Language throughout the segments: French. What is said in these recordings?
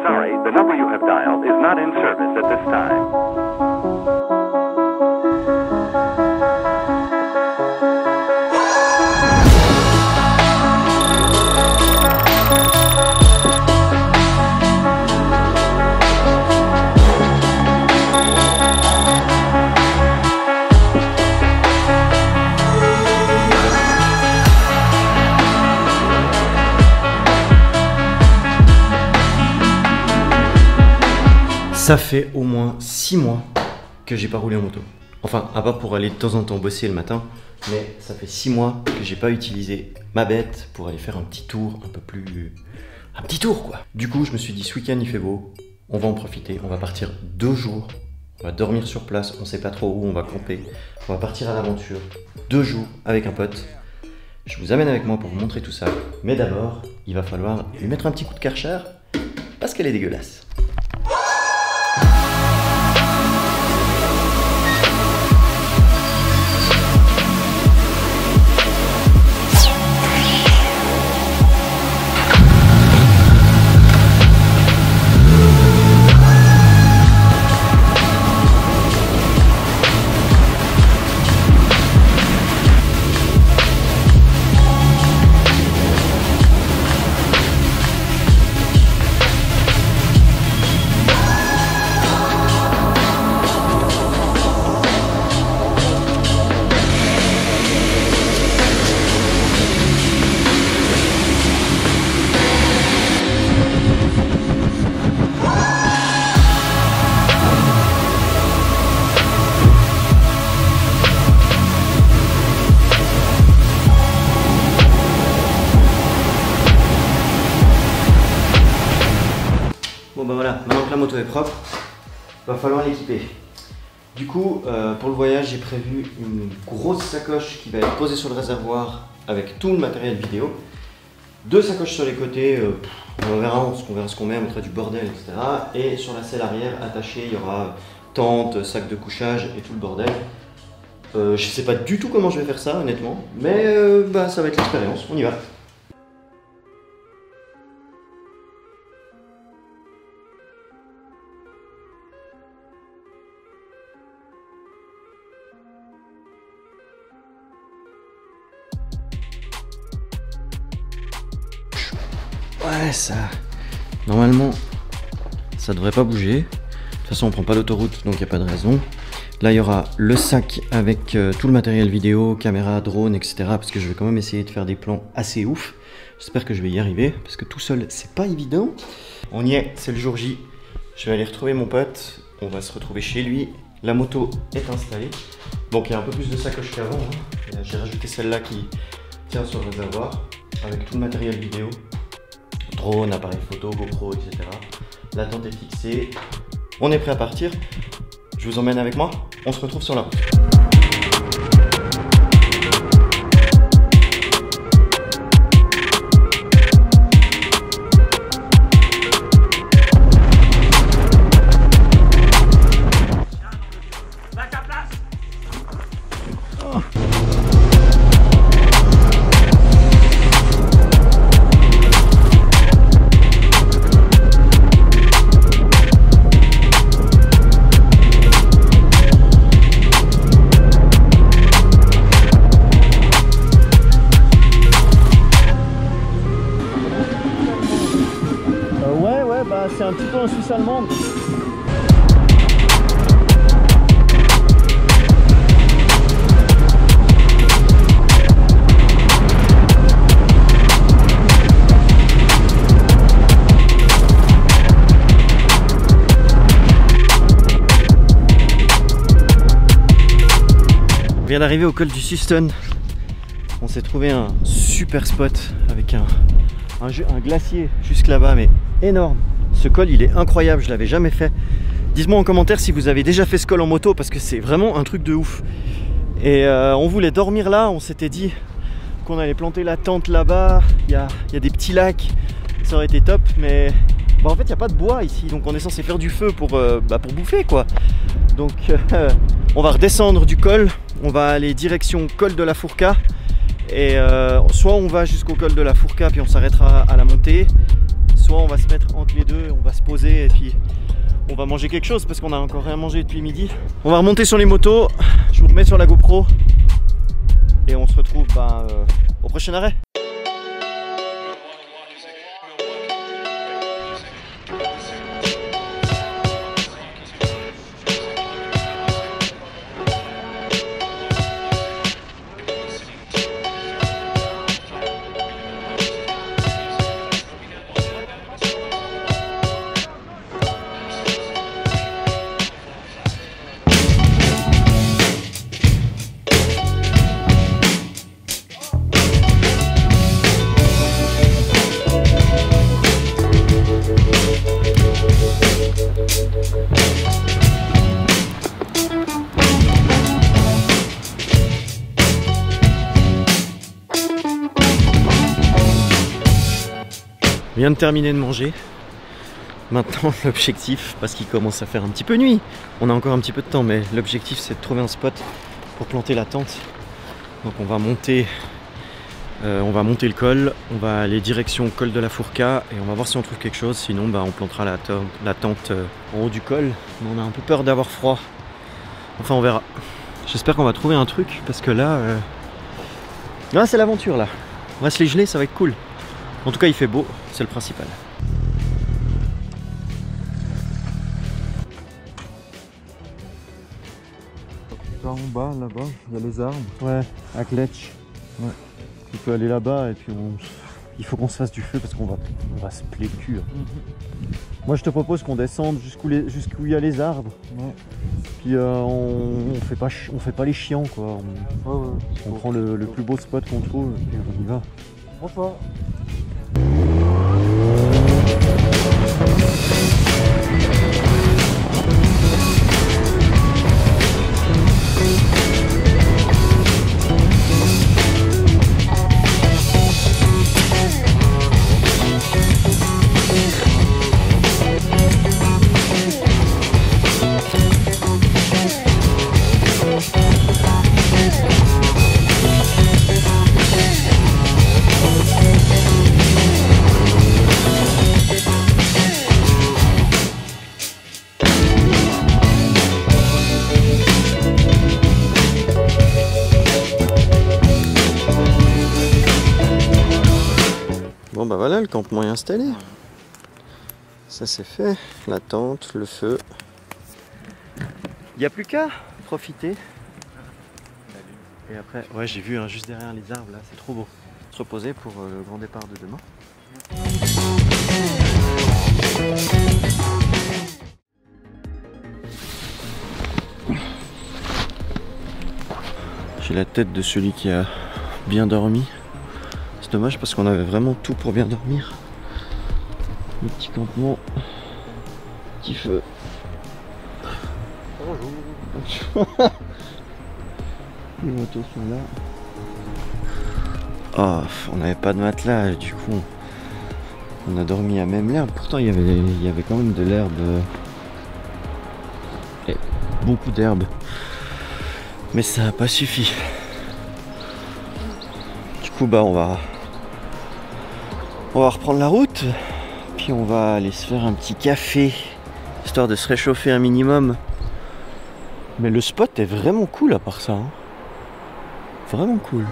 sorry, the number you have dialed is not in service at this time. Ça fait au moins 6 mois que j'ai pas roulé en moto. Enfin, à part pour aller de temps en temps bosser le matin, mais ça fait 6 mois que j'ai pas utilisé ma bête pour aller faire un petit tour un peu plus... un petit tour quoi. Du coup, je me suis dit, ce week-end il fait beau, on va en profiter, on va partir 2 jours, on va dormir sur place, on sait pas trop où on va camper, on va partir à l'aventure, 2 jours avec un pote. Je vous amène avec moi pour vous montrer tout ça, mais d'abord, il va falloir lui mettre un petit coup de Karcher parce qu'elle est dégueulasse. Bon bah voilà, maintenant que la moto est propre, va falloir l'équiper. Du coup, pour le voyage, j'ai prévu une grosse sacoche qui va être posée sur le réservoir avec tout le matériel vidéo. 2 sacoches sur les côtés, on verra ce qu'on met, on mettra du bordel, etc. Et sur la selle arrière, attachée, il y aura tente, sac de couchage et tout le bordel. Je sais pas du tout comment je vais faire ça, honnêtement, mais bah, ça va être l'expérience, on y va. Ouais, ça... Normalement, ça devrait pas bouger. De toute façon, on prend pas l'autoroute, donc il n'y a pas de raison. Là, il y aura le sac avec tout le matériel vidéo, caméra, drone, etc. Parce que je vais quand même essayer de faire des plans assez ouf. J'espère que je vais y arriver, parce que tout seul, c'est pas évident. On y est, c'est le jour J. Je vais aller retrouver mon pote. On va se retrouver chez lui. La moto est installée. Donc, il y a un peu plus de sacoche qu'avant. Hein. J'ai rajouté celle-là qui tient sur le réservoir, avec tout le matériel vidéo. Drone, appareil photo, GoPro, etc. La tente est fixée. On est prêt à partir. Je vous emmène avec moi. On se retrouve sur la route. C'est un petit peu en Suisse allemande. On vient d'arriver au col du Suston. On s'est trouvé un super spot avec un glacier jusque là-bas, mais énorme. Ce col il est incroyable, je l'avais jamais fait. Dites-moi en commentaire si vous avez déjà fait ce col en moto parce que c'est vraiment un truc de ouf. Et on voulait dormir là, on s'était dit qu'on allait planter la tente là-bas. Il y a des petits lacs, ça aurait été top, mais bah, en fait il n'y a pas de bois ici, donc on est censé faire du feu pour bouffer quoi. Donc on va redescendre du col, on va aller direction col de la Fourca. Et soit on va jusqu'au col de la Fourca puis on s'arrêtera à la montée, soit on va se mettre entre les deux, on va se poser et puis on va manger quelque chose parce qu'on a encore rien mangé depuis midi. On va remonter sur les motos, je vous remets sur la GoPro et on se retrouve au prochain arrêt. On vient de terminer de manger. Maintenant l'objectif, parce qu'il commence à faire un petit peu nuit, on a encore un petit peu de temps, mais l'objectif c'est de trouver un spot pour planter la tente. Donc on va monter le col, on va aller direction col de la Fourca et on va voir si on trouve quelque chose, sinon on plantera la tente en haut du col. Mais on a un peu peur d'avoir froid, enfin on verra. J'espère qu'on va trouver un truc parce que là c'est l'aventure là, on va se les geler, ça va être cool. En tout cas il fait beau, c'est le principal. Là en bas, là-bas, il y a les arbres. Ouais, à Kletch. Ouais. On peut aller là-bas et puis il faut qu'on se fasse du feu parce qu'on va se plier le cul. Moi je te propose qu'on descende jusqu'où il y a les arbres. Ouais. Puis on fait pas les chiants quoi. On prend le plus beau spot qu'on trouve et puis on y va. Bonsoir. Bon bah voilà, le campement est installé. Ça c'est fait, la tente, le feu. Il n'y a plus qu'à profiter. Et après, ouais j'ai vu juste derrière les arbres là, c'est trop beau. Se reposer pour le grand départ de demain. J'ai la tête de celui qui a bien dormi. C'est dommage parce qu'on avait vraiment tout pour bien dormir. Le petit campement, petit feu. Bonjour. Les motos sont là. Oh, on n'avait pas de matelas, du coup on a dormi à même l'herbe. Pourtant il y avait quand même de l'herbe. Et beaucoup d'herbe. Mais ça n'a pas suffi. Du coup on va reprendre la route. Puis on va aller se faire un petit café, histoire de se réchauffer un minimum. Mais le spot est vraiment cool à part ça. Hein. Vraiment cool.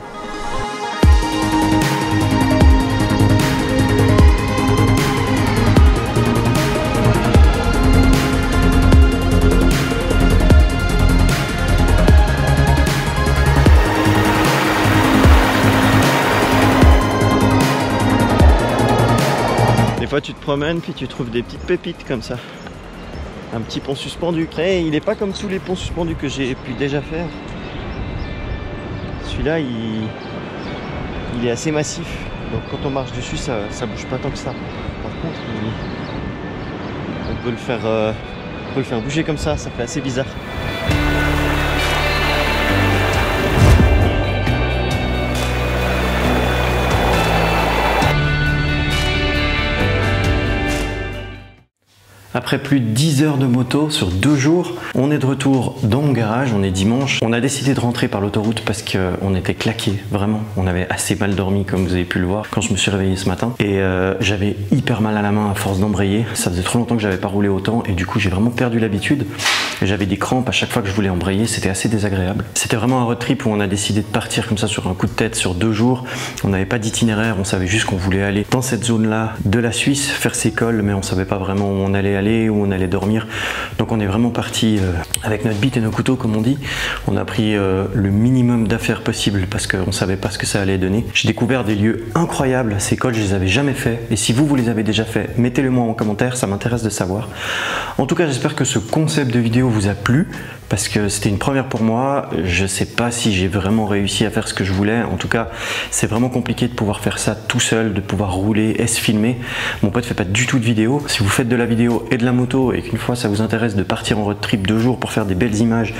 Des fois tu te promènes puis tu trouves des petites pépites comme ça. Un petit pont suspendu. Après, il n'est pas comme tous les ponts suspendus que j'ai pu déjà faire. Celui-là il est assez massif. Donc quand on marche dessus ça bouge pas tant que ça. Par contre on peut le faire bouger comme ça fait assez bizarre. Après plus de 10 heures de moto sur 2 jours, on est de retour dans mon garage, on est dimanche. On a décidé de rentrer par l'autoroute parce qu'on était claqués, vraiment. On avait assez mal dormi comme vous avez pu le voir quand je me suis réveillé ce matin. Et j'avais hyper mal à la main à force d'embrayer. Ça faisait trop longtemps que j'avais pas roulé autant et du coup j'ai vraiment perdu l'habitude. J'avais des crampes à chaque fois que je voulais embrayer, c'était assez désagréable. C'était vraiment un road trip où on a décidé de partir comme ça sur un coup de tête sur 2 jours. On n'avait pas d'itinéraire, on savait juste qu'on voulait aller dans cette zone-là de la Suisse, faire ses cols, mais on savait pas vraiment où on allait aller, où on allait dormir. Donc on est vraiment parti avec notre bite et nos couteaux comme on dit. On a pris le minimum d'affaires possible parce qu'on savait pas ce que ça allait donner. J'ai découvert des lieux incroyables, ces cols je les avais jamais fait et si vous les avez déjà fait, mettez-le moi en commentaire, ça m'intéresse de savoir. En tout cas j'espère que ce concept de vidéo vous a plu parce que c'était une première pour moi. Je sais pas si j'ai vraiment réussi à faire ce que je voulais. En tout cas, c'est vraiment compliqué de pouvoir faire ça tout seul, de pouvoir rouler et se filmer. Mon pote fait pas du tout de vidéo. Si vous faites de la vidéo et de la moto et qu'une fois ça vous intéresse de partir en road trip 2 jours pour faire des belles images,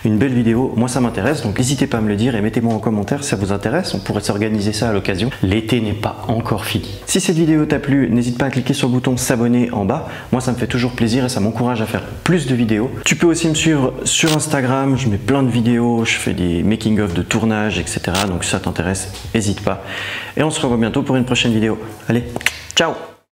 une belle vidéo, moi ça m'intéresse. Donc n'hésitez pas à me le dire et mettez-moi en commentaire si ça vous intéresse. On pourrait s'organiser ça à l'occasion. L'été n'est pas encore fini. Si cette vidéo t'a plu, n'hésite pas à cliquer sur le bouton s'abonner en bas. Moi ça me fait toujours plaisir et ça m'encourage à faire plus de vidéos. Tu peux aussi me suivre sur Instagram, je mets plein de vidéos, je fais des making-of de tournage, etc. Donc si ça t'intéresse, n'hésite pas. Et on se revoit bientôt pour une prochaine vidéo. Allez, ciao!